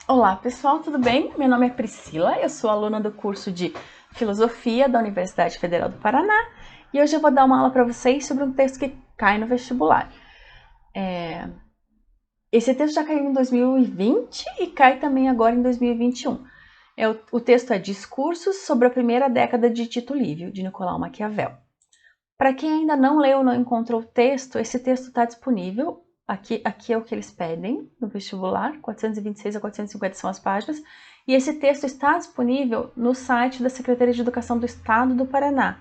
Olá pessoal, tudo bem? Meu nome é Priscila, eu sou aluna do curso de Filosofia da Universidade Federal do Paraná e hoje eu vou dar uma aula para vocês sobre um texto que cai no vestibular. Esse texto já caiu em 2020 e cai também agora em 2021. O texto é Discursos sobre a Primeira Década de Tito Livio, de Nicolau Maquiavel. Para quem ainda não leu ou não encontrou o texto, esse texto está disponível. Aqui é o que eles pedem no vestibular, 426 a 450 são as páginas, e esse texto está disponível no site da Secretaria de Educação do Estado do Paraná.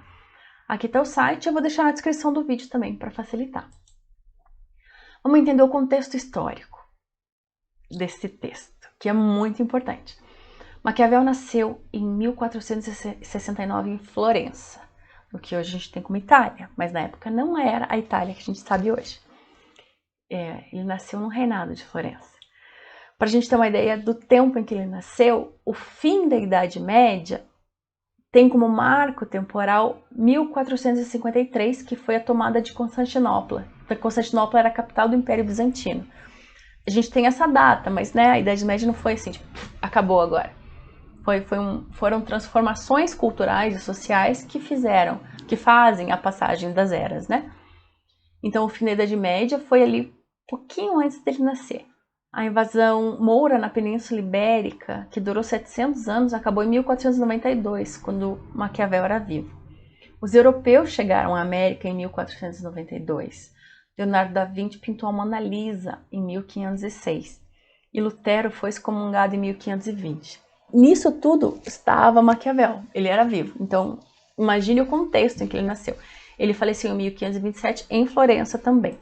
Aqui está o site, eu vou deixar na descrição do vídeo também, para facilitar. Vamos entender o contexto histórico desse texto, que é muito importante. Maquiavel nasceu em 1469 em Florença, o que hoje a gente tem como Itália, mas na época não era a Itália que a gente sabe hoje. Ele nasceu no reinado de Florença. Para a gente ter uma ideia do tempo em que ele nasceu, o fim da Idade Média tem como marco temporal 1453, que foi a tomada de Constantinopla. Constantinopla era a capital do Império Bizantino. A gente tem essa data, mas né, a Idade Média não foi assim, tipo, acabou agora. Foram transformações culturais e sociais que fazem a passagem das eras, né? Então o fim da Idade Média foi ali pouquinho antes dele nascer. A invasão moura na Península Ibérica, que durou 700 anos, acabou em 1492, quando Maquiavel era vivo. Os europeus chegaram à América em 1492. Leonardo da Vinci pintou a Mona Lisa em 1506. E Lutero foi excomungado em 1520. Nisso tudo estava Maquiavel, ele era vivo. Então, imagine o contexto em que ele nasceu. Ele faleceu em 1527 em Florença também.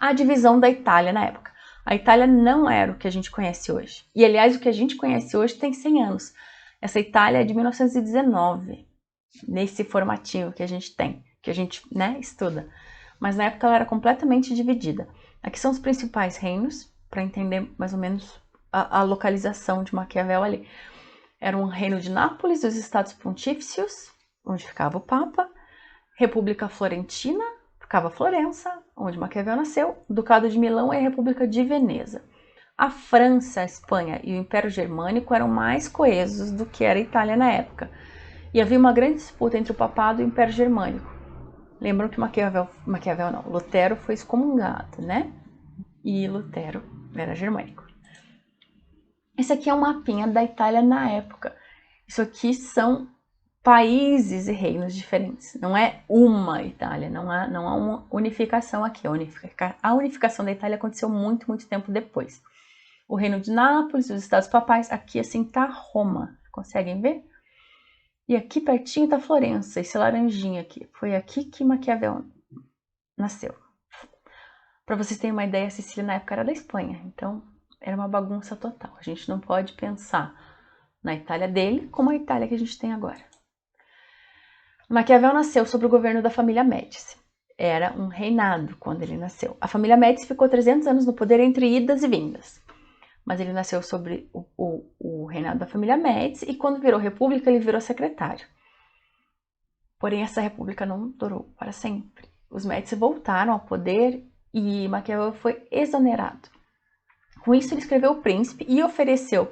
A divisão da Itália na época. A Itália não era o que a gente conhece hoje. E, aliás, o que a gente conhece hoje tem 100 anos. Essa Itália é de 1919, nesse formatinho que a gente tem, que a gente estuda. Mas na época ela era completamente dividida. Aqui são os principais reinos, para entender mais ou menos a localização de Maquiavel ali. Era um reino de Nápoles, os Estados Pontífices, onde ficava o Papa, República Florentina, ficava Florença, onde Maquiavel nasceu, Ducado de Milão e a República de Veneza. A França, a Espanha e o Império Germânico eram mais coesos do que era a Itália na época. E havia uma grande disputa entre o Papado e o Império Germânico. Lembram que Lutero foi excomungado, né? E Lutero era germânico. Esse aqui é um mapinha da Itália na época. Isso aqui são países e reinos diferentes. Não é uma Itália, não há uma unificação aqui. A unificação da Itália aconteceu muito, muito tempo depois. O reino de Nápoles, os estados papais, aqui assim tá Roma. Conseguem ver? E aqui pertinho tá Florença, esse laranjinho aqui. Foi aqui que Maquiavel nasceu. Para vocês terem uma ideia, a Sicília na época era da Espanha, então era uma bagunça total. A gente não pode pensar na Itália dele como a Itália que a gente tem agora. Maquiavel nasceu sob o governo da família Médici. Era um reinado quando ele nasceu. A família Médici ficou 300 anos no poder entre idas e vindas. Mas ele nasceu sobre o reinado da família Médici e quando virou república ele virou secretário. Porém, essa república não durou para sempre. Os Médici voltaram ao poder e Maquiavel foi exonerado. Com isso, ele escreveu O Príncipe e ofereceu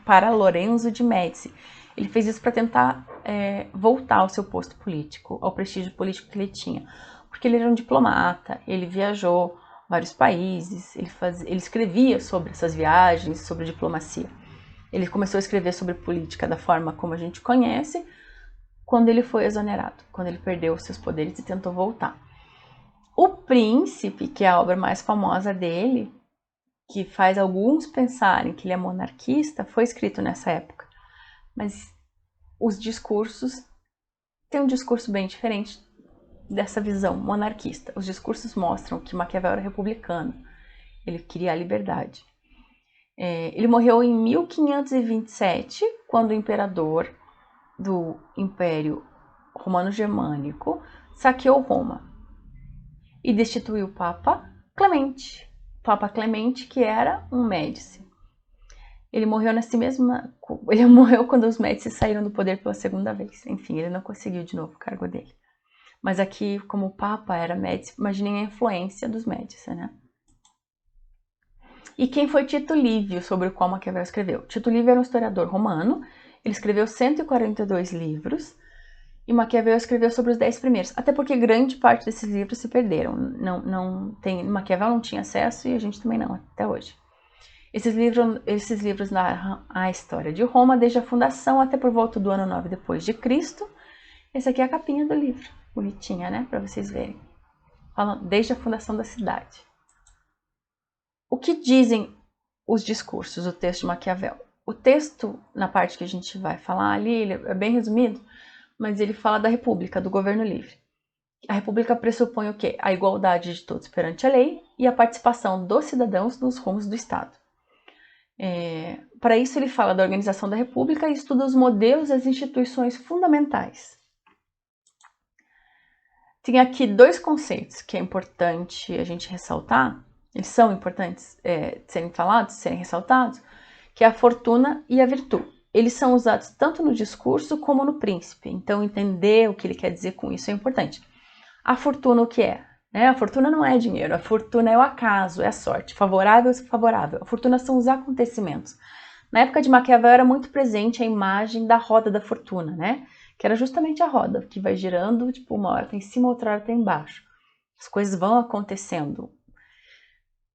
para Lorenzo de Médici. Ele fez isso para tentar voltar ao seu posto político, ao prestígio político que ele tinha. Porque ele era um diplomata, ele viajou vários países, ele escrevia sobre essas viagens, sobre diplomacia. Ele começou a escrever sobre política da forma como a gente conhece, quando ele foi exonerado, quando ele perdeu os seus poderes e tentou voltar. O Príncipe, que é a obra mais famosa dele, que faz alguns pensarem que ele é monarquista, foi escrito nessa época. Mas os discursos têm um discurso bem diferente dessa visão monarquista. Os discursos mostram que Maquiavel era republicano, ele queria a liberdade. Ele morreu em 1527, quando o imperador do Império Romano-Germânico saqueou Roma e destituiu o Papa Clemente. Papa Clemente, que era um Médici. Ele morreu ele morreu quando os Médici saíram do poder pela segunda vez. Enfim, ele não conseguiu de novo o cargo dele. Mas aqui, como o Papa era Médici, imaginem a influência dos Médici, né? E quem foi Tito Livio, sobre o qual Maquiavel escreveu? Tito Livio era um historiador romano, ele escreveu 142 livros, e Maquiavel escreveu sobre os 10 primeiros, até porque grande parte desses livros se perderam. Maquiavel não tinha acesso e a gente também não, até hoje. Esses livros narram a história de Roma desde a fundação até por volta do ano 9 depois de Cristo. Essa aqui é a capinha do livro, bonitinha, né, para vocês verem. Falam desde a fundação da cidade. O que dizem os discursos, o texto de Maquiavel? O texto, na parte que a gente vai falar ali, ele é bem resumido, mas ele fala da república, do governo livre. A república pressupõe o quê? A igualdade de todos perante a lei e a participação dos cidadãos nos rumos do Estado. Para isso ele fala da organização da república e estuda os modelos e as instituições fundamentais. Tem aqui dois conceitos que é importante a gente ressaltar, eles são importantes de serem falados, de serem ressaltados, que é a fortuna e a virtude. Eles são usados tanto no discurso como no príncipe, então entender o que ele quer dizer com isso é importante. A fortuna o que é? A fortuna não é dinheiro, a fortuna é o acaso, é a sorte, favorável ou desfavorável. A fortuna são os acontecimentos. Na época de Maquiavel era muito presente a imagem da roda da fortuna, né? Que era justamente a roda, que vai girando, tipo, uma hora tá em cima, outra hora tá embaixo. As coisas vão acontecendo,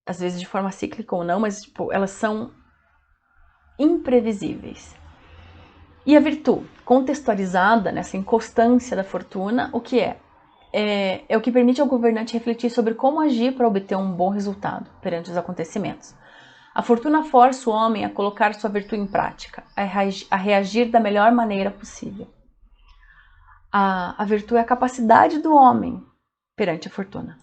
às vezes de forma cíclica ou não, mas tipo, elas são imprevisíveis. E a virtude, contextualizada nessa inconstância da fortuna, o que é? É o que permite ao governante refletir sobre como agir para obter um bom resultado perante os acontecimentos. A fortuna força o homem a colocar sua virtude em prática, a reagir da melhor maneira possível. A virtude é a capacidade do homem perante a fortuna.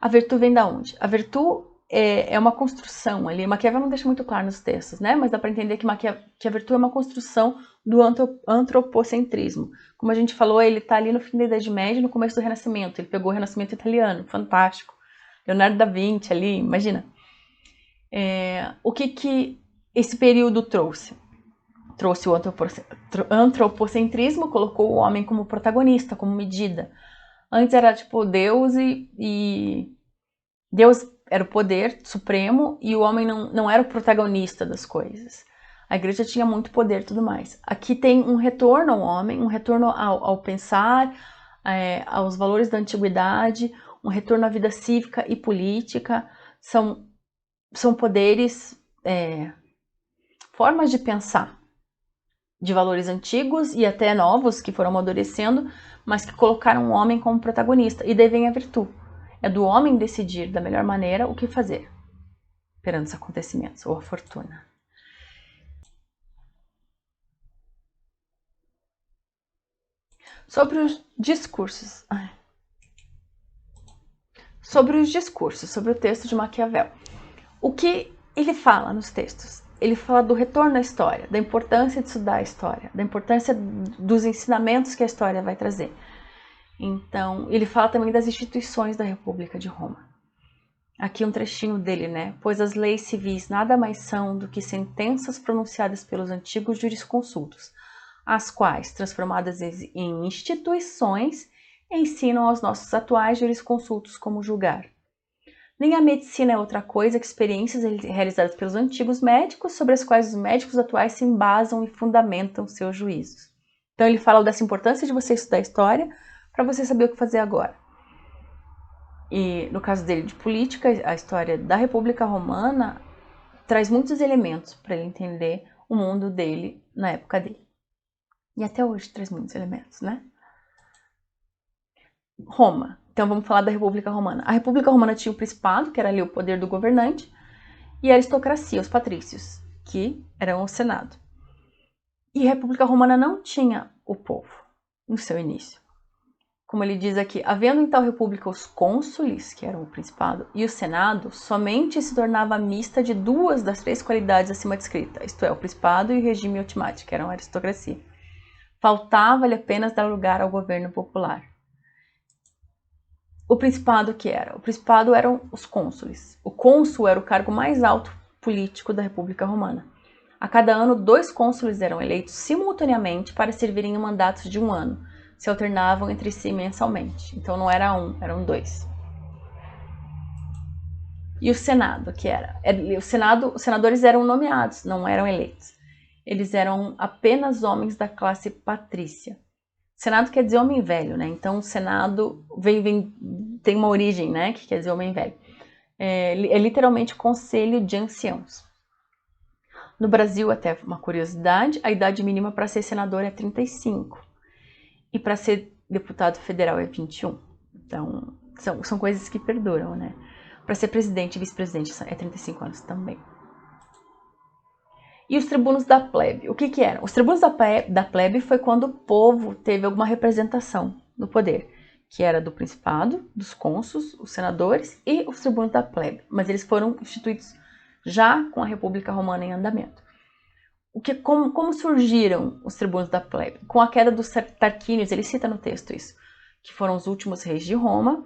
A virtude vem da onde? A virtude é uma construção ali. Maquiavel não deixa muito claro nos textos, né? Mas dá para entender que a virtude é uma construção do antropocentrismo. Como a gente falou, ele está ali no fim da Idade Média e no começo do Renascimento. Ele pegou o Renascimento italiano, fantástico. Leonardo da Vinci ali, imagina. O que esse período trouxe? Trouxe o antropocentrismo, colocou o homem como protagonista, como medida. Antes era tipo Deus e Deus era o poder supremo e o homem não era o protagonista das coisas. A igreja tinha muito poder e tudo mais. Aqui tem um retorno ao homem, um retorno ao pensar, aos valores da antiguidade, um retorno à vida cívica e política. São poderes, formas de pensar, de valores antigos e até novos que foram amadurecendo, mas que colocaram o homem como protagonista. E daí vem a virtude. É do homem decidir da melhor maneira o que fazer perante os acontecimentos, ou a fortuna. Sobre os discursos. Sobre o texto de Maquiavel. O que ele fala nos textos? Ele fala do retorno à história, da importância de estudar a história, da importância dos ensinamentos que a história vai trazer. Então, ele fala também das instituições da República de Roma. Aqui um trechinho dele, né? Pois as leis civis nada mais são do que sentenças pronunciadas pelos antigos jurisconsultos, as quais, transformadas em instituições, ensinam aos nossos atuais jurisconsultos como julgar. Nem a medicina é outra coisa que experiências realizadas pelos antigos médicos, sobre as quais os médicos atuais se embasam e fundamentam seus juízos. Então ele fala dessa importância de você estudar história para você saber o que fazer agora. E no caso dele de política, a história da República Romana traz muitos elementos para ele entender o mundo dele na época dele. E até hoje traz muitos elementos, né? Roma. Então vamos falar da República Romana. A República Romana tinha o principado, que era ali o poder do governante, e a aristocracia, os patrícios, que eram o senado. E a República Romana não tinha o povo no seu início. Como ele diz aqui, havendo em tal república os cônsules, que eram o principado, e o senado, somente se tornava mista de duas das três qualidades acima descritas, isto é, o principado e o regime otimático, que eram a aristocracia. Faltava-lhe apenas dar lugar ao governo popular. O principado que era? O principado eram os cônsules. O cônsul era o cargo mais alto político da República Romana. A cada ano, 2 cônsules eram eleitos simultaneamente para servirem em mandatos de 1 ano. Se alternavam entre si mensalmente. Então não era 1, eram 2. E o Senado, que era? O Senado, os senadores eram nomeados, não eram eleitos. Eles eram apenas homens da classe patrícia. Senado quer dizer homem velho, né? Então o Senado tem uma origem, né? Que quer dizer homem velho. É literalmente conselho de anciãos. No Brasil, até uma curiosidade, a idade mínima para ser senador é 35. E para ser deputado federal é 21. Então, são coisas que perduram, né? Para ser presidente e vice-presidente é 35 anos também. E os tribunos da plebe, o que eram? Os tribunos da plebe foi quando o povo teve alguma representação no poder, que era do principado, dos cônsuls, os senadores e os tribunos da plebe. Mas eles foram instituídos já com a República Romana em andamento. Como surgiram os tribunos da plebe? Com a queda dos Tarquínios, ele cita no texto isso, que foram os últimos reis de Roma.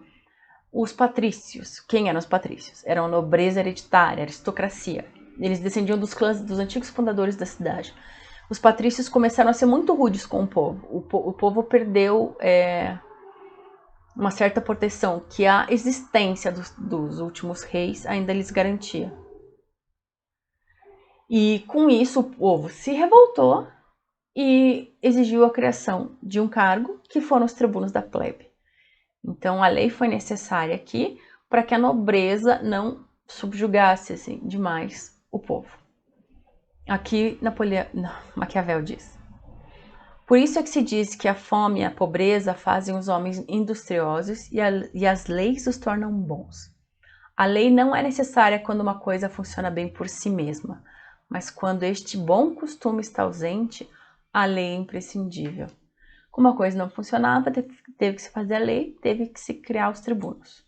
Os patrícios, quem eram os patrícios? Eram a nobreza hereditária, aristocracia. Eles descendiam dos clãs dos antigos fundadores da cidade. Os patrícios começaram a ser muito rudes com o povo. O povo perdeu uma certa proteção que a existência dos últimos reis ainda lhes garantia. E com isso o povo se revoltou e exigiu a criação de um cargo que foram os tribunos da plebe. Então a lei foi necessária aqui para que a nobreza não subjugasse assim, demais o povo. Aqui Maquiavel diz: por isso é que se diz que a fome e a pobreza fazem os homens industriosos e as leis os tornam bons. A lei não é necessária quando uma coisa funciona bem por si mesma, mas quando este bom costume está ausente, a lei é imprescindível. Como uma coisa não funcionava, teve que se fazer a lei, teve que se criar os tribunos.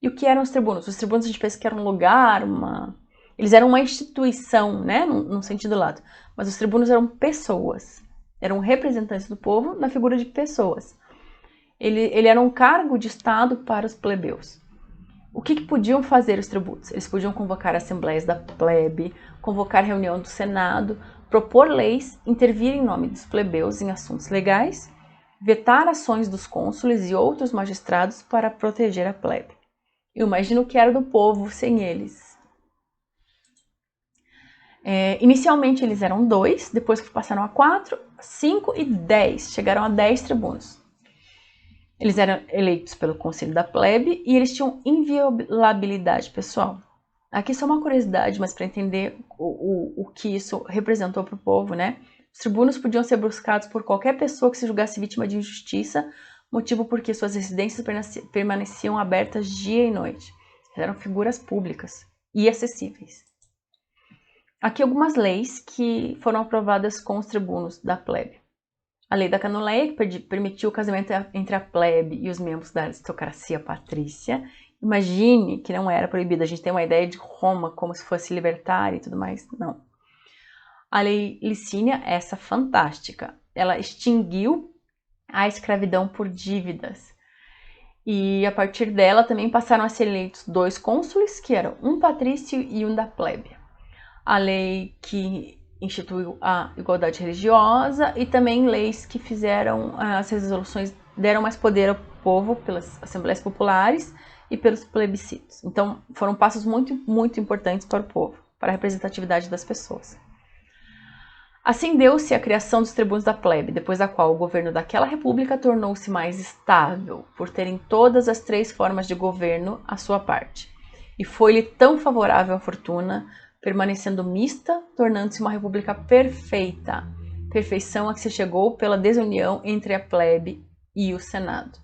E o que eram os tribunos? Os tribunos a gente pensa que era um lugar, eles eram uma instituição, né, num sentido lato. Mas os tribunos eram pessoas, eram representantes do povo na figura de pessoas. Ele era um cargo de Estado para os plebeus. O que podiam fazer os tribunos? Eles podiam convocar assembleias da plebe, convocar reunião do Senado, propor leis, intervir em nome dos plebeus em assuntos legais, vetar ações dos cônsules e outros magistrados para proteger a plebe. Eu imagino o que era do povo sem eles. Inicialmente eles eram 2, depois passaram a 4, 5 e 10. Chegaram a 10 tribunos. Eles eram eleitos pelo conselho da plebe e eles tinham inviolabilidade pessoal. Aqui só uma curiosidade, mas para entender o que isso representou para o povo, né? Os tribunos podiam ser buscados por qualquer pessoa que se julgasse vítima de injustiça, motivo porque suas residências permaneciam abertas dia e noite. Eram figuras públicas e acessíveis. Aqui algumas leis que foram aprovadas com os tribunos da plebe. A lei da Canuleia, que permitiu o casamento entre a plebe e os membros da aristocracia patrícia. Imagine que não era proibido. A gente tem uma ideia de Roma como se fosse libertária e tudo mais. Não. A lei Licínia, essa fantástica, ela extinguiu a escravidão por dívidas. E a partir dela também passaram a ser eleitos 2 cônsules, que eram um patrício e um da plebe. A lei que instituiu a igualdade religiosa e também leis que fizeram as resoluções, deram mais poder ao povo pelas assembleias populares e pelos plebiscitos. Então foram passos muito, muito importantes para o povo, para a representatividade das pessoas. Assim deu-se a criação dos tribunos da plebe, depois da qual o governo daquela república tornou-se mais estável, por terem todas as 3 formas de governo à sua parte. E foi-lhe tão favorável a fortuna, permanecendo mista, tornando-se uma república perfeita, perfeição a que se chegou pela desunião entre a plebe e o Senado.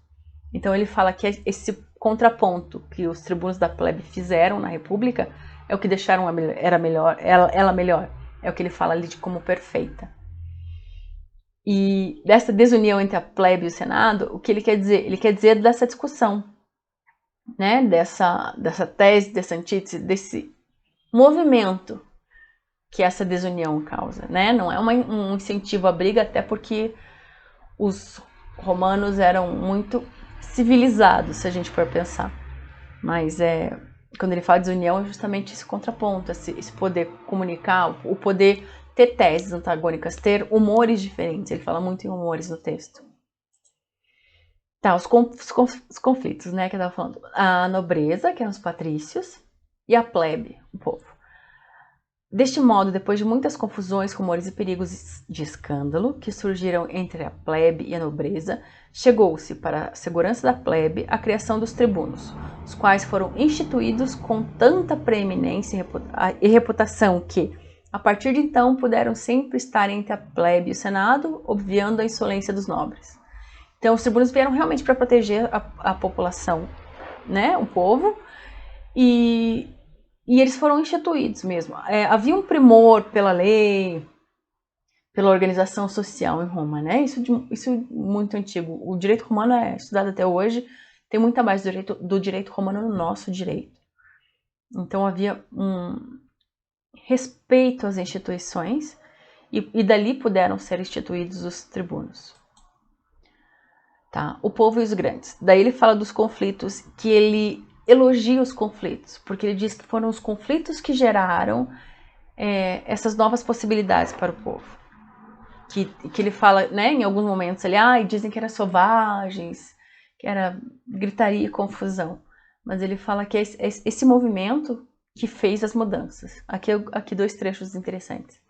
Então ele fala que esse contraponto que os tribunos da plebe fizeram na república é o que deixaram ela melhor, é o que ele fala ali de como perfeita. E dessa desunião entre a plebe e o Senado, o que ele quer dizer? Ele quer dizer dessa discussão, né? Dessa tese, dessa antítese, desse movimento que essa desunião causa, né? Não é um incentivo à briga, até porque os romanos eram muito civilizados, se a gente for pensar. Mas quando ele fala de desunião, é justamente esse contraponto, esse poder comunicar, o poder ter teses antagônicas, ter humores diferentes. Ele fala muito em humores no texto. Tá, os conflitos, né, que eu tava falando. A nobreza, que eram os patrícios, e a plebe, o povo. Deste modo, depois de muitas confusões, rumores e perigos de escândalo que surgiram entre a plebe e a nobreza, chegou-se, para a segurança da plebe, a criação dos tribunos, os quais foram instituídos com tanta preeminência e reputação que, a partir de então, puderam sempre estar entre a plebe e o senado, obviando a insolência dos nobres. Então, os tribunos vieram realmente para proteger a população, né, o povo, e eles foram instituídos mesmo. Havia um primor pela lei, pela organização social em Roma, né? Isso é muito antigo. O direito romano é estudado até hoje, tem muita mais do direito romano no nosso direito. Então havia um respeito às instituições e dali puderam ser instituídos os tribunos. Tá? O povo e os grandes. Daí ele fala dos conflitos, que ele elogia os conflitos, porque ele diz que foram os conflitos que geraram essas novas possibilidades para o povo. Que ele fala, né, em alguns momentos, dizem que eram selvagens, que era gritaria e confusão. Mas ele fala que é esse movimento que fez as mudanças. Aqui 2 trechos interessantes.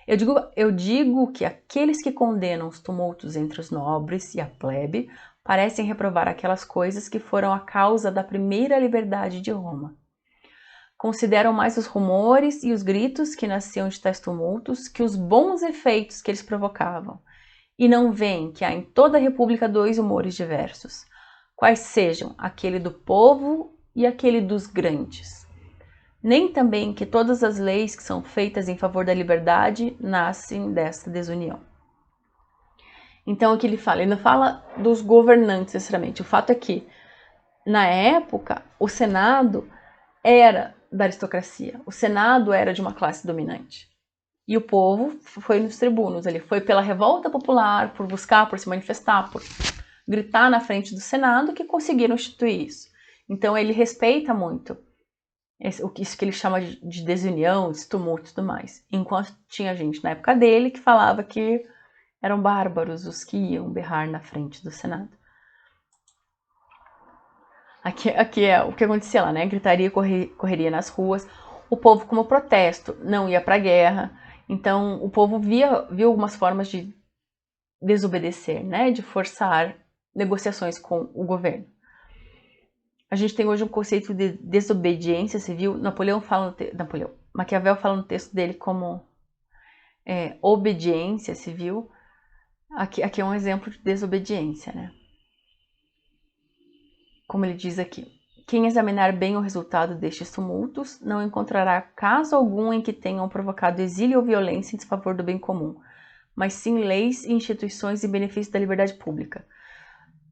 Eu digo que aqueles que condenam os tumultos entre os nobres e a plebe parecem reprovar aquelas coisas que foram a causa da primeira liberdade de Roma. Consideram mais os rumores e os gritos que nasciam de tais tumultos que os bons efeitos que eles provocavam, e não veem que há em toda a república 2 humores diversos, quais sejam aquele do povo e aquele dos grandes. Nem também que todas as leis que são feitas em favor da liberdade nascem desta desunião. Então, o que ele fala? Ele não fala dos governantes, necessariamente. O fato é que, na época, o Senado era da aristocracia. O Senado era de uma classe dominante. E o povo foi nos tribunos. Ele foi pela revolta popular, por buscar, por se manifestar, por gritar na frente do Senado, que conseguiram instituir isso. Então, ele respeita muito isso que ele chama de desunião, de tumulto e tudo mais. Enquanto tinha gente na época dele que falava que eram bárbaros os que iam berrar na frente do Senado. Aqui é o que acontecia lá, né? Gritaria e correria nas ruas. O povo, como protesto, não ia para a guerra. Então, o povo viu algumas formas de desobedecer, né? De forçar negociações com o governo. A gente tem hoje um conceito de desobediência civil. Maquiavel fala no texto dele como obediência civil. Aqui é um exemplo de desobediência, né? Como ele diz aqui, quem examinar bem o resultado destes tumultos não encontrará caso algum em que tenham provocado exílio ou violência em desfavor do bem comum, mas sim leis e instituições em benefício da liberdade pública.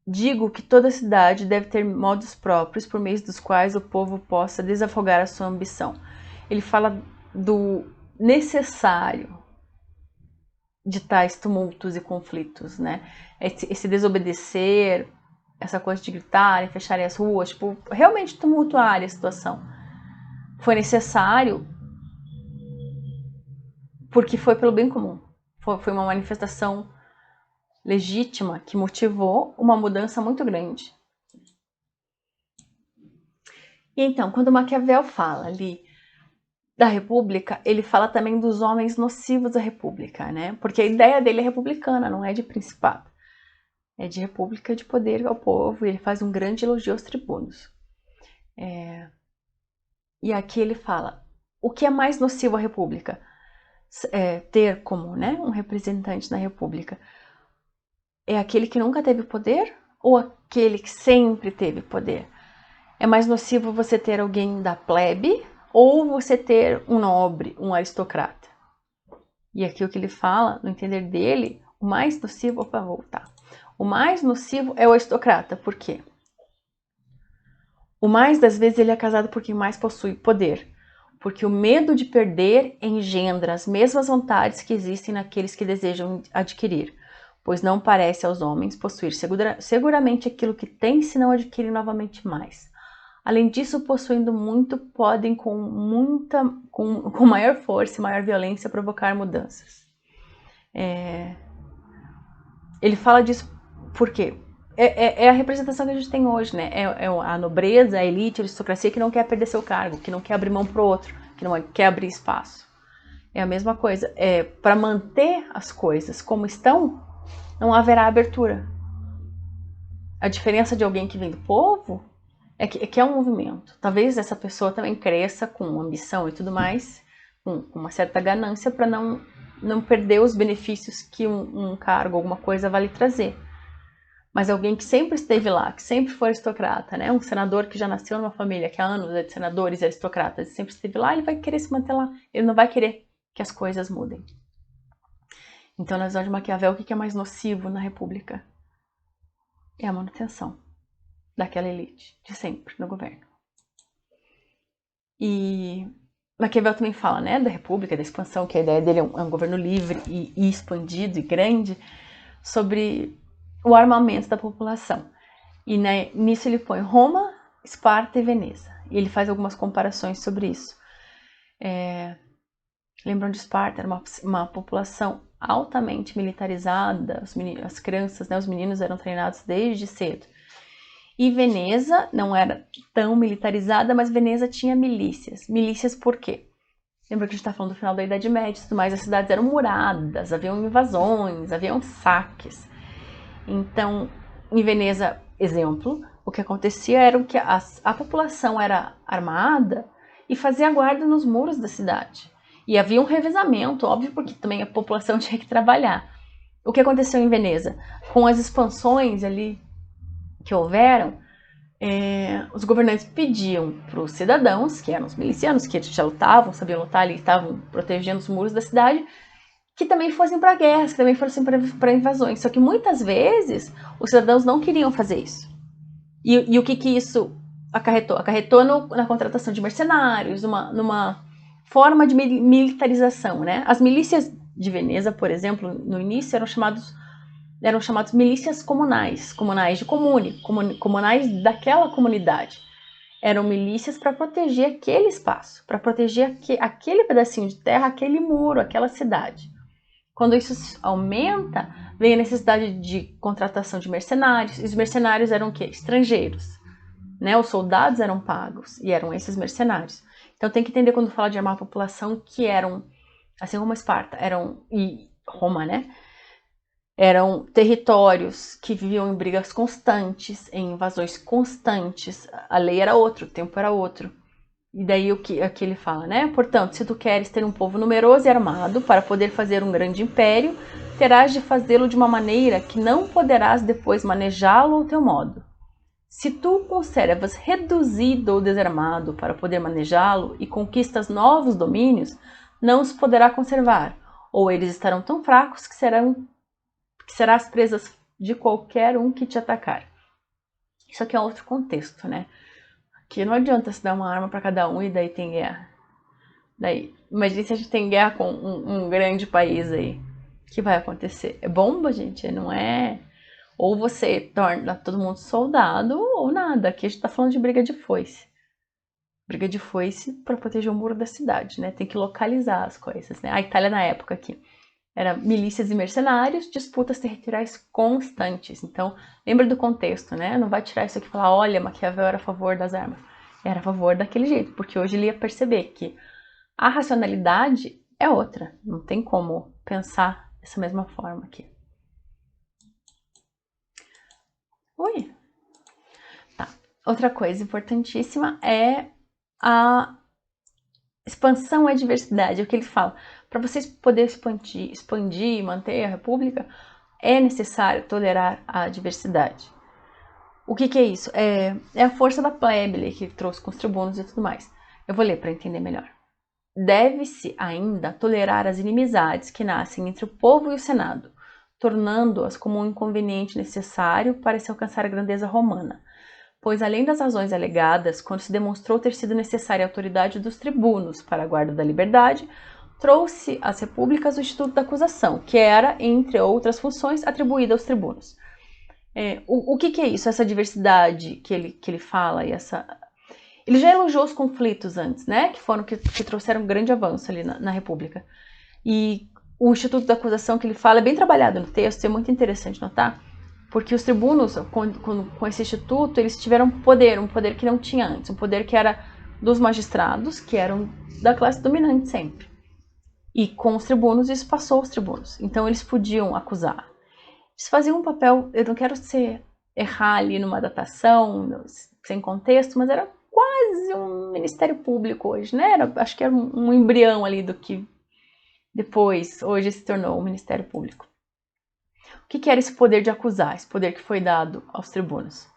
Digo que toda cidade deve ter modos próprios por meio dos quais o povo possa desafogar a sua ambição. Ele fala do necessário de tais tumultos e conflitos, né? Esse desobedecer, essa coisa de gritarem, fecharem as ruas, tipo, realmente tumultuar a situação. Foi necessário porque foi pelo bem comum. Foi uma manifestação legítima que motivou uma mudança muito grande. E então, quando Maquiavel fala ali da república, ele fala também dos homens nocivos à república, né? Porque a ideia dele é republicana, não é de principado. É de república, de poder ao povo, e ele faz um grande elogio aos tribunos. E aqui ele fala, o que é mais nocivo à república? Ter como, né, um representante na república. É aquele que nunca teve poder ou aquele que sempre teve poder? É mais nocivo você ter alguém da plebe ou você ter um nobre, um aristocrata? E aqui o que ele fala, no entender dele, o mais nocivo, para voltar. O mais nocivo é o aristocrata. Por quê? O mais das vezes ele é casado por quem mais possui poder. Porque o medo de perder engendra as mesmas vontades que existem naqueles que desejam adquirir. Pois não parece aos homens possuir seguramente aquilo que têm, se não adquirem novamente mais. Além disso, possuindo muito, podem com maior força e maior violência provocar mudanças. Ele fala disso porque é a representação que a gente tem hoje, né? É a nobreza, a elite, a aristocracia que não quer perder seu cargo, que não quer abrir mão pro outro, que não quer abrir espaço. É a mesma coisa. Para manter as coisas como estão, não haverá abertura. A diferença de alguém que vem do povo é que é um movimento. Talvez essa pessoa também cresça com ambição e tudo mais, com uma certa ganância para não perder os benefícios que um cargo, alguma coisa vai lhe trazer. Mas alguém que sempre esteve lá, que sempre foi aristocrata, né? Um senador que já nasceu numa família que há anos é de senadores e aristocratas, sempre esteve lá, ele vai querer se manter lá. Ele não vai querer que as coisas mudem. Então, na visão de Maquiavel, o que é mais nocivo na República? É a manutenção daquela elite, de sempre, no governo. E Maquiavel também fala, né, da República, da expansão, que a ideia dele é um governo livre e expandido e grande, sobre o armamento da população. E nisso ele põe Roma, Esparta e Veneza. E ele faz algumas comparações sobre isso. Lembram de Esparta? Era uma população altamente militarizada, as crianças, né, os meninos eram treinados desde cedo. E Veneza não era tão militarizada, mas Veneza tinha milícias. Milícias por quê? Lembra que a gente está falando do final da Idade Média e tudo mais, as cidades eram muradas, haviam invasões, haviam saques. Então, em Veneza, exemplo, o que acontecia era que a população era armada e fazia guarda nos muros da cidade. E havia um revezamento, óbvio, porque também a população tinha que trabalhar. O que aconteceu em Veneza? Com as expansões ali que houveram, os governantes pediam para os cidadãos, que eram os milicianos, que já lutavam, sabiam lutar ali, estavam protegendo os muros da cidade, que também fossem para guerras, que também fossem para invasões. Só que muitas vezes os cidadãos não queriam fazer isso. E o que isso acarretou? Acarretou na contratação de mercenários, numa forma de militarização, né? As milícias de Veneza, por exemplo, no início eram chamados milícias comunais, comunais de comune, comunais daquela comunidade. Eram milícias para proteger aquele espaço, para proteger aquele pedacinho de terra, aquele muro, aquela cidade. Quando isso aumenta, vem a necessidade de contratação de mercenários. E os mercenários eram o quê? Estrangeiros. Né? Os soldados eram pagos e eram esses mercenários. Então tem que entender quando fala de armar a população que eram, assim como Esparta, e Roma, né? Eram territórios que viviam em brigas constantes, em invasões constantes. A lei era outra, o tempo era outro. E daí aqui ele fala, né? Portanto, se tu queres ter um povo numeroso e armado para poder fazer um grande império, terás de fazê-lo de uma maneira que não poderás depois manejá-lo ao teu modo. Se tu o conservas reduzido ou desarmado para poder manejá-lo e conquistas novos domínios, não os poderá conservar, ou eles estarão tão fracos que serás presas de qualquer um que te atacar. Isso aqui é outro contexto, né? Que não adianta se dar uma arma para cada um e daí tem guerra. Imagina se a gente tem guerra com um grande país aí. O que vai acontecer? É bomba, gente? Não é... Ou você torna todo mundo soldado ou nada. Aqui a gente tá falando de briga de foice. Briga de foice para proteger o muro da cidade, né? Tem que localizar as coisas, né? A Itália na época aqui era milícias e mercenários, disputas territoriais constantes. Então, lembra do contexto, né? Não vai tirar isso aqui e falar, olha, Maquiavel era a favor das armas. Era a favor daquele jeito, porque hoje ele ia perceber que a racionalidade é outra. Não tem como pensar dessa mesma forma aqui. Oi! Tá. Outra coisa importantíssima é a expansão e a diversidade. É o que ele fala. Para vocês poderem expandir e manter a república, é necessário tolerar a diversidade. O que é isso? É a força da plebe que trouxe com os tribunos e tudo mais. Eu vou ler para entender melhor. Deve-se ainda tolerar as inimizades que nascem entre o povo e o senado, tornando-as como um inconveniente necessário para se alcançar a grandeza romana. Pois, além das razões alegadas, quando se demonstrou ter sido necessária a autoridade dos tribunos para a guarda da liberdade, trouxe às repúblicas o instituto da acusação, que era, entre outras funções, atribuída aos tribunos. O que é isso? Essa diversidade que ele fala e essa... Ele já elogiou os conflitos antes, né? Que trouxeram um grande avanço ali na República. E o instituto da acusação que ele fala é bem trabalhado no texto, é muito interessante notar Porque os tribunos, com esse instituto, eles tiveram um poder que não tinha antes, um poder que era dos magistrados, que eram da classe dominante sempre. E com os tribunos, isso passou aos tribunos. Então, eles podiam acusar. Eles faziam um papel, eu não quero errar ali numa datação, sem contexto, mas era quase um ministério público hoje, né? Acho que era um embrião ali do que depois, hoje, se tornou o Ministério Público. O que era esse poder de acusar, esse poder que foi dado aos tribunos?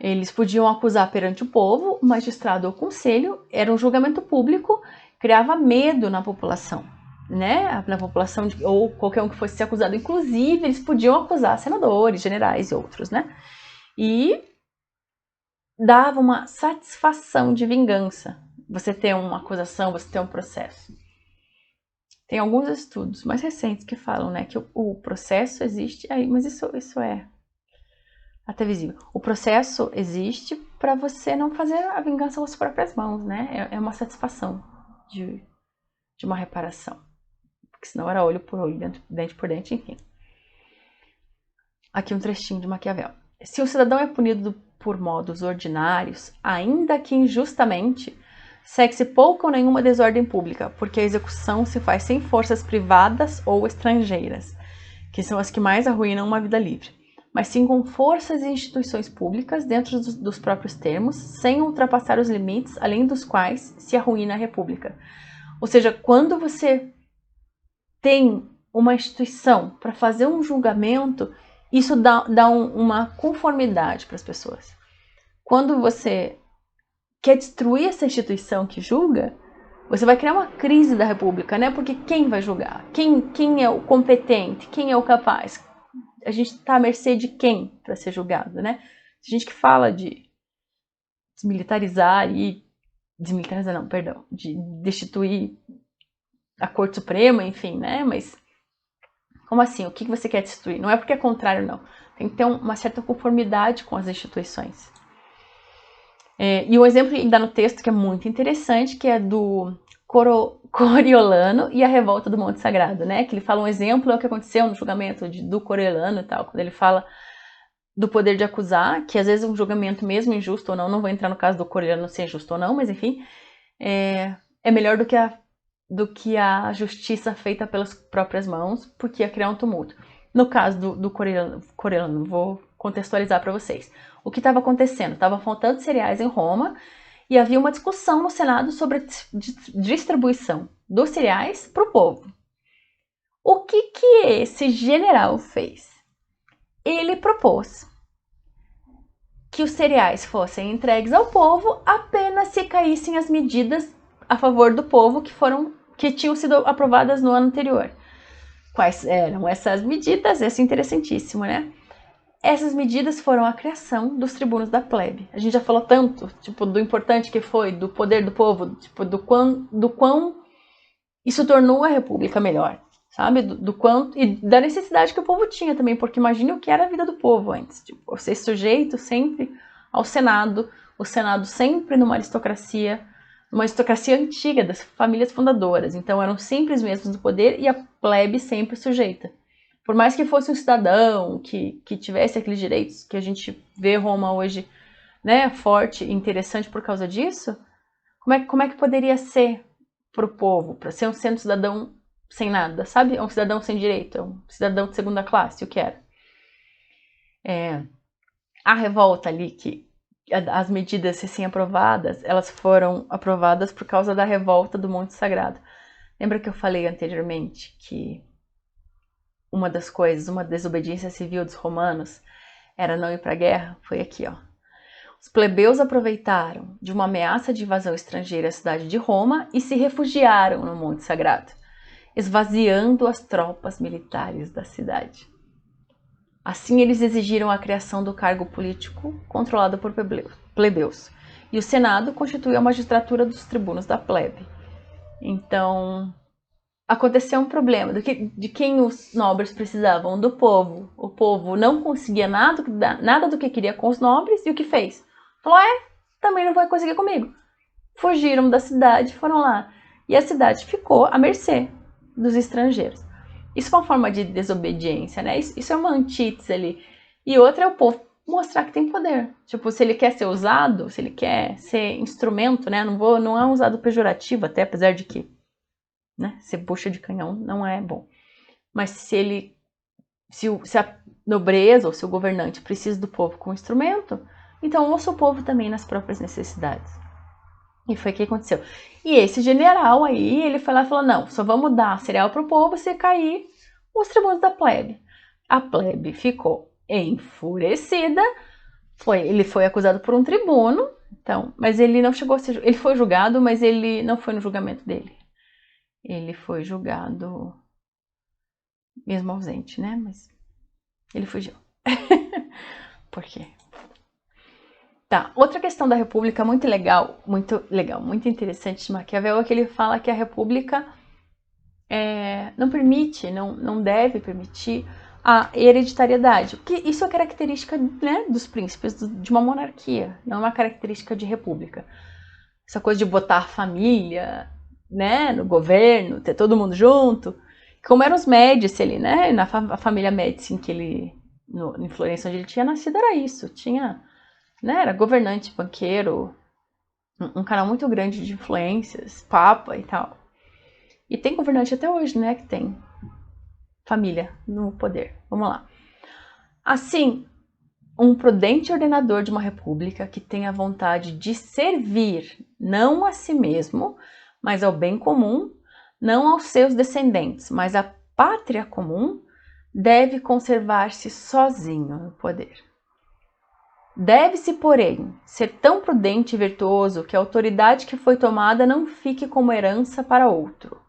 Eles podiam acusar perante o povo, o magistrado ou o conselho, era um julgamento público, criava medo na população, né? Na população, ou qualquer um que fosse acusado. Inclusive, eles podiam acusar senadores, generais e outros, né? E dava uma satisfação de vingança. Você ter uma acusação, você ter um processo. Tem alguns estudos mais recentes que falam, né, que o processo existe, mas isso é até visível. O processo existe para você não fazer a vingança com as próprias mãos, né? É uma satisfação de uma reparação. Porque senão era olho por olho, dente por dente, enfim. Aqui um trechinho de Maquiavel. Se o cidadão é punido por modos ordinários, ainda que injustamente, segue-se pouca ou nenhuma desordem pública, porque a execução se faz sem forças privadas ou estrangeiras, que são as que mais arruinam uma vida livre, mas sim com forças e instituições públicas dentro dos próprios termos, sem ultrapassar os limites além dos quais se arruína a república. Ou seja, quando você tem uma instituição para fazer um julgamento, isso dá uma conformidade para as pessoas. Quando você quer destruir essa instituição que julga, você vai criar uma crise da república, né? Porque quem vai julgar? Quem é o competente? Quem é o capaz? A gente está à mercê de quem para ser julgado, né? A gente que fala de desmilitarizar e... Desmilitarizar não, perdão. De destituir a Corte Suprema, enfim, né? Mas como assim? O que você quer destruir? Não é porque é contrário, não. Tem que ter uma certa conformidade com as instituições. E o exemplo que ele dá no texto, que é muito interessante, que é do Coriolano e a revolta do Monte Sagrado, né? Que ele fala um exemplo, é o que aconteceu no julgamento do Coriolano e tal, quando ele fala do poder de acusar, que às vezes um julgamento mesmo injusto ou não vou entrar no caso do Coriolano ser justo ou não, mas enfim, é melhor do que a justiça feita pelas próprias mãos, porque ia criar um tumulto. No caso do Coriolano, vou contextualizar para vocês. O que estava acontecendo? Estava faltando cereais em Roma e havia uma discussão no Senado sobre a distribuição dos cereais para o povo. O que esse general fez? Ele propôs que os cereais fossem entregues ao povo apenas se caíssem as medidas a favor do povo que tinham sido aprovadas no ano anterior. Quais eram essas medidas? Isso é interessantíssimo, né? Essas medidas foram a criação dos tribunos da plebe. A gente já falou tanto, tipo, do importante que foi, do poder do povo, tipo, do quão isso tornou a república melhor, sabe? Do quanto e da necessidade que o povo tinha também, porque imagine o que era a vida do povo antes, tipo, ser sujeito sempre ao Senado, o Senado sempre numa aristocracia antiga das famílias fundadoras, então eram sempre os mesmos do poder e a plebe sempre sujeita. Por mais que fosse um cidadão que tivesse aqueles direitos que a gente vê Roma hoje, né, forte e interessante por causa disso, como é que poderia ser para o povo, para ser um cidadão sem nada, sabe? É um cidadão sem direito, é um cidadão de segunda classe, o que era. A revolta ali, que as medidas recém-aprovadas, elas foram aprovadas por causa da revolta do Monte Sagrado. Lembra que eu falei anteriormente que uma desobediência civil dos romanos era não ir para a guerra? Foi aqui, ó. Os plebeus aproveitaram de uma ameaça de invasão estrangeira à cidade de Roma e se refugiaram no Monte Sagrado, esvaziando as tropas militares da cidade. Assim, eles exigiram a criação do cargo político controlado por plebeus, e o Senado constituiu a magistratura dos tribunos da plebe. Então, aconteceu um problema de quem os nobres precisavam, do povo. O povo não conseguia nada do que queria com os nobres, e o que fez? Falou, também não vai conseguir comigo. Fugiram da cidade, foram lá. E a cidade ficou à mercê dos estrangeiros. Isso é uma forma de desobediência, né? Isso é uma antítese ali E outra é o povo mostrar que tem poder. Tipo, se ele quer ser usado, se ele quer ser instrumento, né? Não é um usado pejorativo, até apesar de que, né, ser bucha de canhão não é bom. Mas se a nobreza ou se o governante precisa do povo como instrumento, então ouça o povo também nas próprias necessidades. E foi o que aconteceu. E esse general aí, ele foi lá e falou, não, só vamos dar cereal pro povo se cair os tributos da plebe. A plebe ficou enfurecida, ele foi acusado por um tribuno, então, mas ele não chegou a ser, ele foi julgado, mas ele não foi no julgamento dele. Ele foi julgado mesmo ausente, né? Mas ele fugiu. Por quê? Tá, outra questão da República muito legal, muito interessante de Maquiavel é que ele fala que a República não permite, não deve permitir a hereditariedade, porque isso é característica, né, dos príncipes de uma monarquia, não é uma característica de república. Essa coisa de botar a família, né, no governo, ter todo mundo junto, como eram os Médici ali, né, a família Médici em Florença, onde ele tinha nascido, era isso, né, era governante, banqueiro, um canal muito grande de influências, papa e tal. E tem governante até hoje, né, que tem família no poder. Vamos lá. Assim, um prudente ordenador de uma república que tenha vontade de servir não a si mesmo, mas ao bem comum, não aos seus descendentes, mas à pátria comum, deve conservar-se sozinho no poder. Deve-se, porém, ser tão prudente e virtuoso que a autoridade que foi tomada não fique como herança para outro,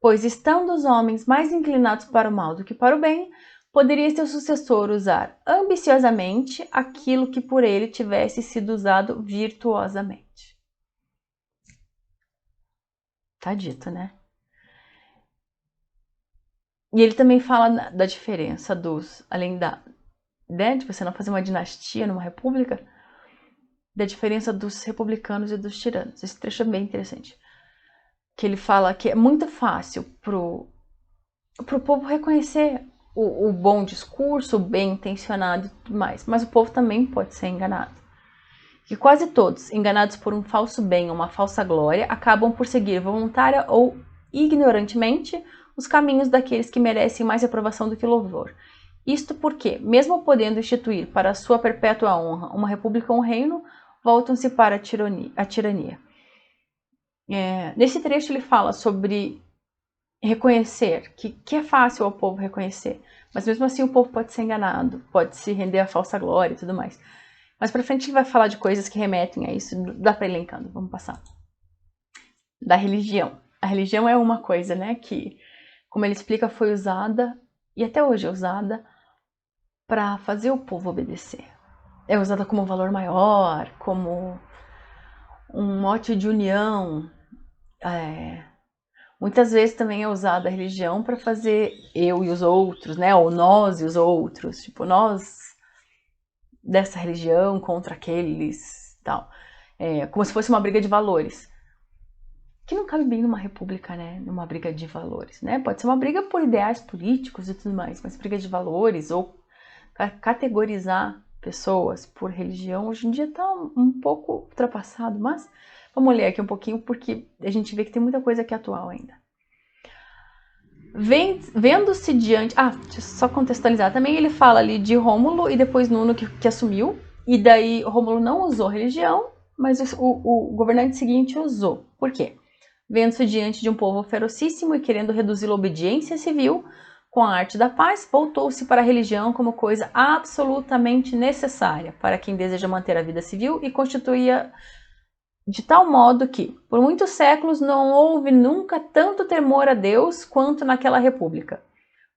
pois estando os homens mais inclinados para o mal do que para o bem, poderia seu sucessor usar ambiciosamente aquilo que por ele tivesse sido usado virtuosamente. Tá dito, né? E ele também fala da diferença além né, de você não fazer uma dinastia numa república, da diferença dos republicanos e dos tiranos. Esse trecho é bem interessante. Que ele fala que é muito fácil pro povo reconhecer o bom discurso, o bem intencionado e tudo mais, mas o povo também pode ser enganado. E quase todos, enganados por um falso bem ou uma falsa glória, acabam por seguir voluntária ou ignorantemente os caminhos daqueles que merecem mais aprovação do que louvor. Isto porque, mesmo podendo instituir para sua perpétua honra uma república ou um reino, voltam-se para a tirania. Nesse trecho ele fala sobre reconhecer, que é fácil ao povo reconhecer, mas mesmo assim o povo pode ser enganado, pode se render à falsa glória e tudo mais. Mas pra frente ele vai falar de coisas que remetem a isso, dá pra ir elencando, vamos passar. Da religião. A religião é uma coisa, né, que, como ele explica, foi usada, e até hoje é usada, para fazer o povo obedecer. É usada como um valor maior, como um mote de união. Muitas vezes também é usada a religião para fazer eu e os outros, né? Ou nós e os outros. Tipo, nós dessa religião contra aqueles, tal. Como se fosse uma briga de valores. Que não cabe bem numa república, né? Numa briga de valores, né? Pode ser uma briga por ideais políticos e tudo mais, mas briga de valores ou categorizar pessoas por religião hoje em dia tá um pouco ultrapassado, mas vamos ler aqui um pouquinho porque a gente vê que tem muita coisa que é atual ainda. Vendo-se diante... deixa eu só contextualizar. Também ele fala ali de Rômulo e depois Nuno que assumiu. E daí Rômulo não usou religião, mas o governante seguinte usou. Por quê? Vendo-se diante de um povo ferocíssimo e querendo reduzir a obediência civil com a arte da paz, voltou-se para a religião como coisa absolutamente necessária para quem deseja manter a vida civil e constituía de tal modo que, por muitos séculos, não houve nunca tanto temor a Deus quanto naquela república,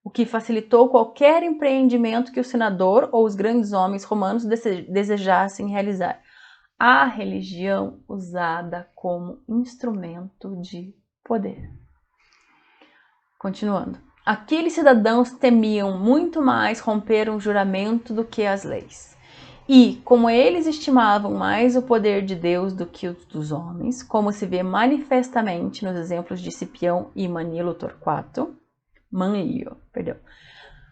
o que facilitou qualquer empreendimento que o senador ou os grandes homens romanos desejassem realizar. A religião usada como instrumento de poder. Continuando. Aqueles cidadãos temiam muito mais romper um juramento do que as leis. E, como eles estimavam mais o poder de Deus do que o dos homens, como se vê manifestamente nos exemplos de Cipião e Manlio Torquato,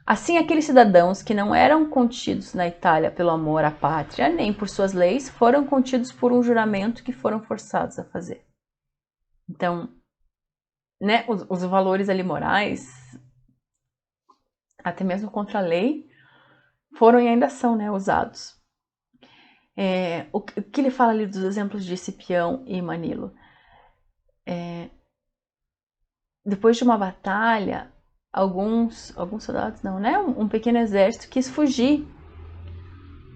Assim, aqueles cidadãos que não eram contidos na Itália pelo amor à pátria, nem por suas leis, foram contidos por um juramento que foram forçados a fazer. Então, né, os valores ali morais, até mesmo contra a lei, foram e ainda são, né, usados. O que ele fala ali dos exemplos de Escipião e Manilo? Depois de uma batalha, alguns soldados não, né? Um pequeno exército quis fugir,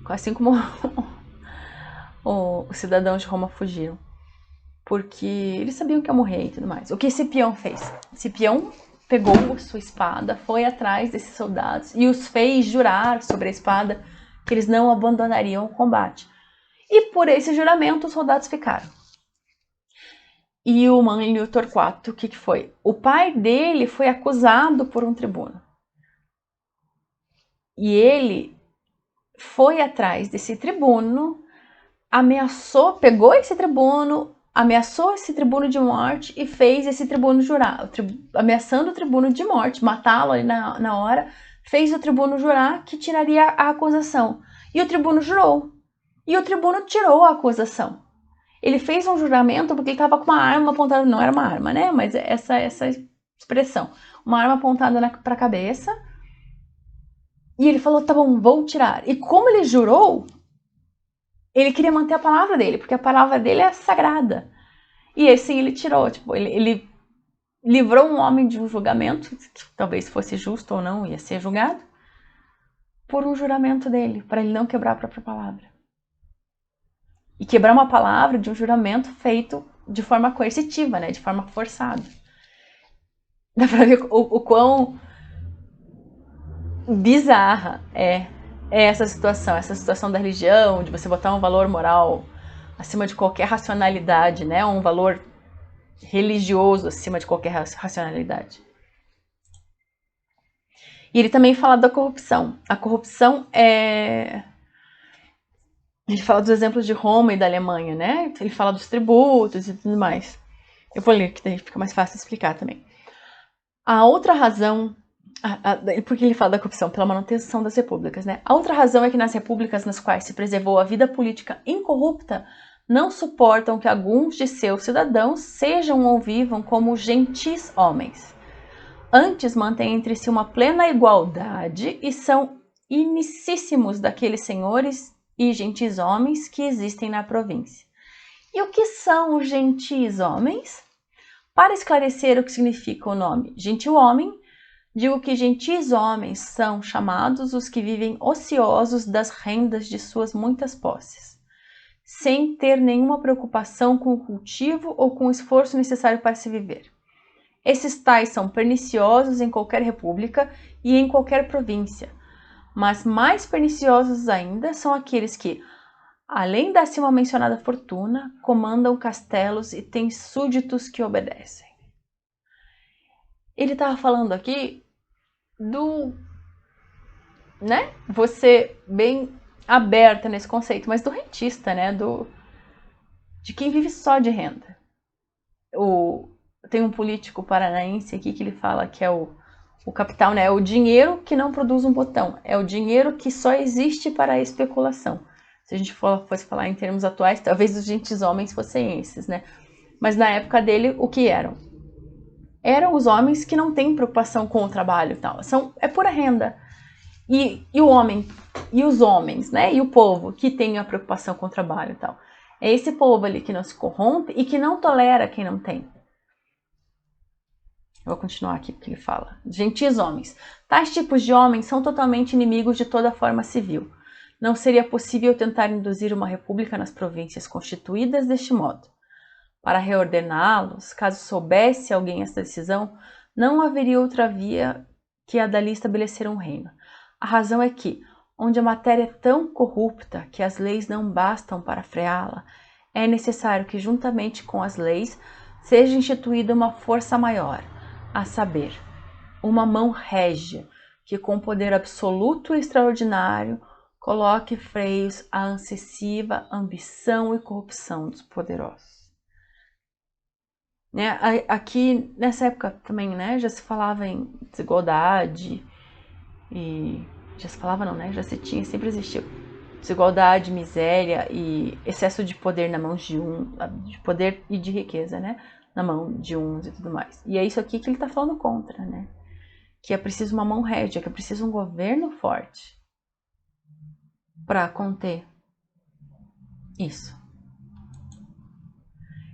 assim como os cidadãos de Roma fugiram, porque eles sabiam que ia morrer e tudo mais. O que Escipião fez? Escipião pegou sua espada, foi atrás desses soldados e os fez jurar sobre a espada que eles não abandonariam o combate. E por esse juramento os soldados ficaram. E o Manlio Torquato, o que foi? O pai dele foi acusado por um tribuno. E ele foi atrás desse tribuno, pegou esse tribuno, ameaçou esse tribuno de morte e fez esse tribuno jurar, ameaçando o tribuno de morte, matá-lo ali na hora, fez o tribuno jurar que tiraria a acusação. E o tribuno jurou. E o tribuno tirou a acusação. Ele fez um juramento porque ele estava com uma arma apontada, não era uma arma, né? Mas essa expressão, uma arma apontada para a cabeça. E ele falou, tá bom, vou tirar. E como ele jurou, ele queria manter a palavra dele, porque a palavra dele é sagrada. E assim ele tirou, tipo, ele livrou um homem de um julgamento, que talvez fosse justo ou não, ia ser julgado, por um juramento dele, para ele não quebrar a própria palavra. E quebrar uma palavra de um juramento feito de forma coercitiva, né, de forma forçada. Dá pra ver o quão bizarra é essa situação da religião, de você botar um valor moral acima de qualquer racionalidade, né? Um valor religioso acima de qualquer racionalidade. E ele também fala da corrupção. A corrupção é... Ele fala dos exemplos de Roma e da Alemanha, né? Ele fala dos tributos e tudo mais. Eu vou ler, que daí fica mais fácil de explicar também. A outra razão... Porque ele fala da corrupção? Pela manutenção das repúblicas, né? A outra razão é que nas repúblicas nas quais se preservou a vida política incorrupta, não suportam que alguns de seus cidadãos sejam ou vivam como gentis homens. Antes mantêm entre si uma plena igualdade e são inicíssimos daqueles senhores e gentis homens que existem na província. E o que são os gentis homens? Para esclarecer o que significa o nome gentil homem, digo que gentis homens são chamados os que vivem ociosos das rendas de suas muitas posses, sem ter nenhuma preocupação com o cultivo ou com o esforço necessário para se viver. Esses tais são perniciosos em qualquer república e em qualquer província, mas mais perniciosos ainda são aqueles que, além da acima mencionada fortuna, comandam castelos e têm súditos que obedecem. Ele estava falando aqui né? Você bem aberta nesse conceito, mas do rentista, né? De quem vive só de renda. Tem um político paranaense aqui que ele fala que é o capital, né? É o dinheiro que não produz um botão. É o dinheiro que só existe para a especulação. Se a gente fosse falar em termos atuais, talvez os gentis homens fossem esses, né? Mas na época dele, o que eram? Eram os homens que não têm preocupação com o trabalho e tal. É pura renda. E o homem, e os homens, né? E o povo que tem a preocupação com o trabalho e tal. É esse povo ali que não se corrompe e que não tolera quem não tem. Eu vou continuar aqui porque ele fala. Gentis homens. Tais tipos de homens são totalmente inimigos de toda forma civil. Não seria possível tentar induzir uma república nas províncias constituídas deste modo. Para reordená-los, caso soubesse alguém esta decisão, não haveria outra via que a dali estabelecer um reino. A razão é que, onde a matéria é tão corrupta que as leis não bastam para freá-la, é necessário que, juntamente com as leis, seja instituída uma força maior, a saber, uma mão régia, que com poder absoluto e extraordinário coloque freios à excessiva ambição e corrupção dos poderosos. Né? Aqui, nessa época também, né, já se falava em desigualdade, E já se falava não, né? Já se tinha, sempre existiu desigualdade, miséria e excesso de poder na mão de poder e de riqueza, né? Na mão de uns e tudo mais. E é isso aqui que ele tá falando contra, né? Que é preciso uma mão rédea, que é preciso um governo forte para conter isso.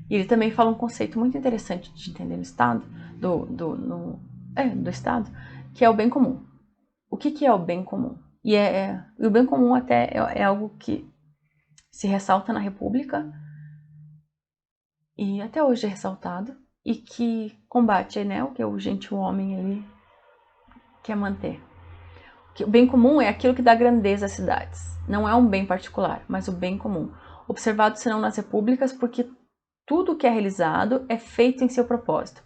E ele também fala um conceito muito interessante de entender no Estado, do Estado, que é o bem comum. O que é o bem comum? E o bem comum até é algo que se ressalta na República, e até hoje é ressaltado, e que combate, né, o que o gentil homem ele quer manter. O bem comum é aquilo que dá grandeza às cidades. Não é um bem particular, mas o bem comum. Observado senão nas repúblicas, porque tudo que é realizado é feito em seu propósito.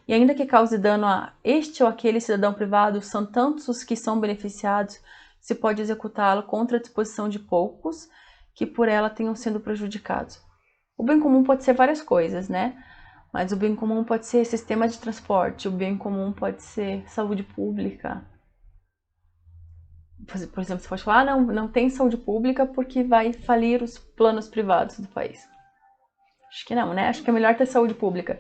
E ainda que cause dano a este ou aquele cidadão privado, são tantos os que são beneficiados, se pode executá-lo contra a disposição de poucos, que por ela tenham sido prejudicados. O bem comum pode ser várias coisas, né? Mas o bem comum pode ser sistema de transporte, o bem comum pode ser saúde pública. Por exemplo, você pode falar, não tem saúde pública porque vai falir os planos privados do país. Acho que não, né? Acho que é melhor ter saúde pública.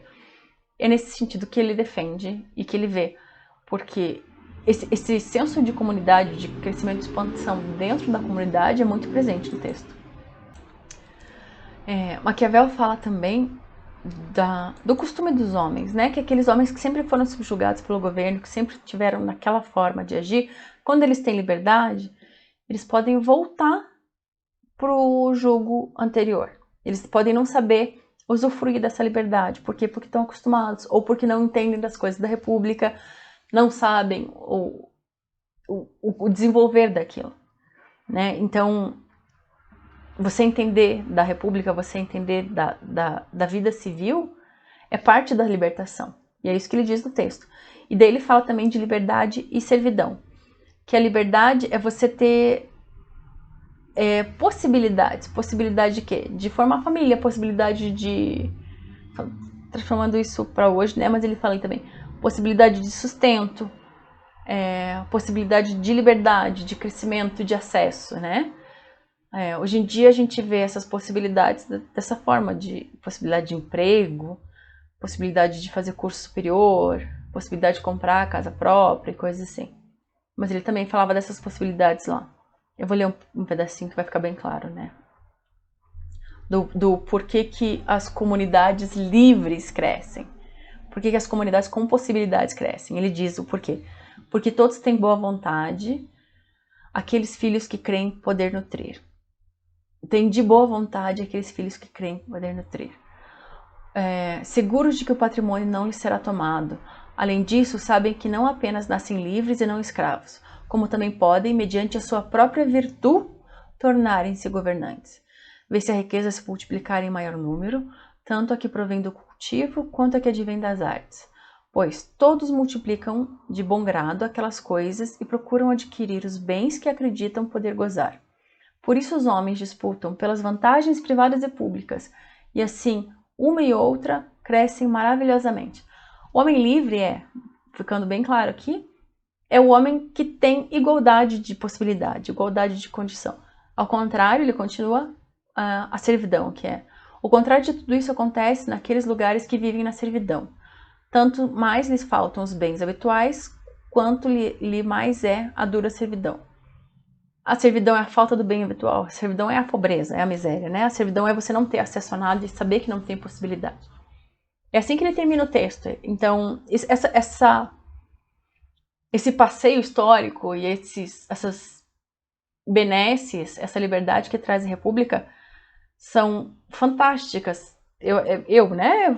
É nesse sentido que ele defende e que ele vê. Porque esse senso de comunidade, de crescimento e expansão dentro da comunidade é muito presente no texto. Maquiavel fala também do costume dos homens, né? Que aqueles homens que sempre foram subjugados pelo governo, que sempre tiveram naquela forma de agir, quando eles têm liberdade, eles podem voltar pro jugo anterior. Eles podem não saber usufruir dessa liberdade. Por quê? Porque estão acostumados, ou porque não entendem das coisas da República, não sabem o desenvolver daquilo, né? Então, você entender da República, você entender da vida civil, é parte da libertação. E é isso que ele diz no texto. E daí ele fala também de liberdade e servidão. Que a liberdade é você ter possibilidades. Possibilidade de quê? De formar família, possibilidade de... Transformando isso para hoje, né? Mas ele fala também possibilidade de sustento, possibilidade de liberdade, de crescimento, de acesso, né? Hoje em dia a gente vê essas possibilidades dessa forma, de possibilidade de emprego, possibilidade de fazer curso superior, possibilidade de comprar casa própria e coisas assim. Mas ele também falava dessas possibilidades lá. Eu vou ler um pedacinho que vai ficar bem claro, né? Do porquê que as comunidades livres crescem. Por que as comunidades com possibilidades crescem? Ele diz o porquê. Porque todos têm boa vontade, aqueles filhos que creem poder nutrir. Tem de boa vontade aqueles filhos que creem poder nutrir. Seguros de que o patrimônio não lhes será tomado. Além disso, sabem que não apenas nascem livres e não escravos, como também podem, mediante a sua própria virtude, tornarem-se governantes. Vê-se a riqueza se multiplicar em maior número, tanto a que provém do cultivo, quanto a que advém das artes. Pois todos multiplicam de bom grado aquelas coisas e procuram adquirir os bens que acreditam poder gozar. Por isso os homens disputam pelas vantagens privadas e públicas, e assim, uma e outra crescem maravilhosamente. O homem livre ficando bem claro aqui, é o homem que tem igualdade de possibilidade, igualdade de condição. Ao contrário, ele continua a servidão, que é. O contrário de tudo isso acontece naqueles lugares que vivem na servidão. Tanto mais lhes faltam os bens habituais, quanto lhe mais é a dura servidão. A servidão é a falta do bem habitual, a servidão é a pobreza, é a miséria, né? A servidão é você não ter acesso a nada e saber que não tem possibilidade. É assim que ele termina o texto. Então, esse passeio histórico e essas benesses, essa liberdade que traz a República, são fantásticas. Eu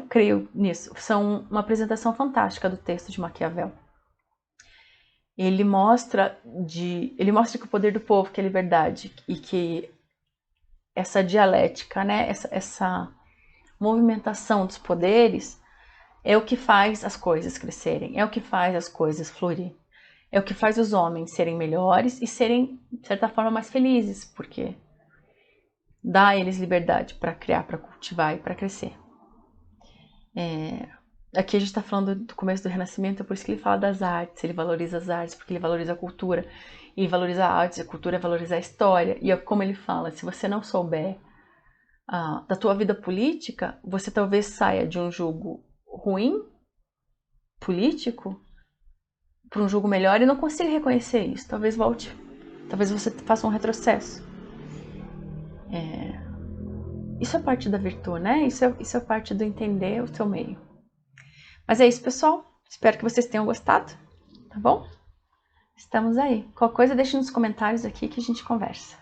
creio nisso. São uma apresentação fantástica do texto de Maquiavel. Ele mostra que o poder do povo, que é a liberdade, e que essa dialética, né, essa movimentação dos poderes é o que faz as coisas crescerem, é o que faz as coisas florir, é o que faz os homens serem melhores e serem, de certa forma, mais felizes, porque dá a eles liberdade para criar, para cultivar e para crescer. Aqui a gente está falando do começo do Renascimento, é por isso que ele fala das artes, ele valoriza as artes, porque ele valoriza a cultura, e valoriza a arte, a cultura é valorizar a história. E como ele fala, se você não souber da tua vida política, você talvez saia de um jogo ruim, político, para um jogo melhor e não consiga reconhecer isso. Talvez volte, talvez você faça um retrocesso. Isso é parte da virtude, né? Isso é parte do entender o seu meio. Mas é isso, pessoal. Espero que vocês tenham gostado, tá bom? Estamos aí. Qualquer coisa, deixe nos comentários aqui que a gente conversa.